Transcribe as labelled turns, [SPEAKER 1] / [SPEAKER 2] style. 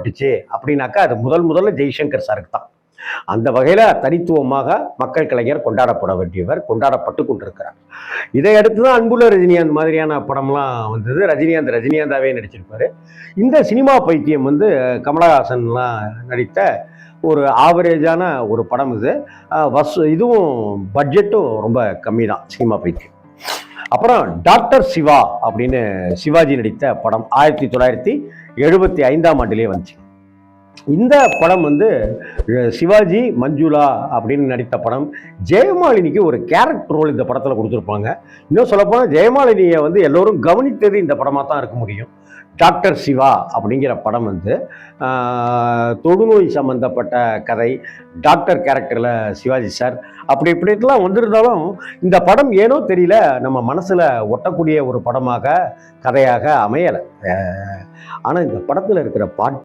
[SPEAKER 1] கொண்டாடப்பட்டுச்சு அப்படின்னாக்கா அது முதல்ல ஜெய்சங்கர் சாருக்கு தான். அந்த வகையில் தனித்துவமாக மக்கள் கலைஞர் கொண்டாடப்பட வேண்டியவர், கொண்டாடப்பட்டு கொண்டிருக்கிறார். இதை அடுத்து தான் அன்புள்ள ரஜினிகாந்த் மாதிரியான படம்லாம் வந்தது. ரஜினிகாந்தாவே நடிச்சிருப்பாரு. இந்த சினிமா பைத்தியம் கமலஹாசன்லாம் நடித்த ஒரு ஆவரேஜான ஒரு படம் இது. இதுவும் பட்ஜெட்டும் ரொம்ப கம்மி தான் சினிமா பைத்தியம். அப்புறம் டாக்டர் சிவா அப்படின்னு சிவாஜி நடித்த படம் 1975ஆம் ஆண்டிலே வந்துச்சு. இந்த படம் சிவாஜி மஞ்சுளா அப்படின்னு நடித்த படம். ஜெயமாலினிக்கு ஒரு கேரக்டர் ரோல் இந்த படத்தில் கொடுத்துருப்பாங்க. இன்னும் சொல்லப்போனால் ஜெயமாலினியை எல்லோரும் கவனித்தது இந்த படமாக தான் இருக்க முடியும். டாக்டர் சிவா அப்படிங்கிற படம் தொடுநோய் சம்பந்தப்பட்ட கதை. டாக்டர் கேரக்டரில் சிவாஜி சார் இப்படிலாம் வந்திருந்தாலும் இந்த படம் ஏனோ தெரியல நம்ம மனசில் ஒட்டக்கூடிய ஒரு படமாக கதையாக அமையலை. ஆனால் இந்த படத்தில் இருக்கிற பாட்டு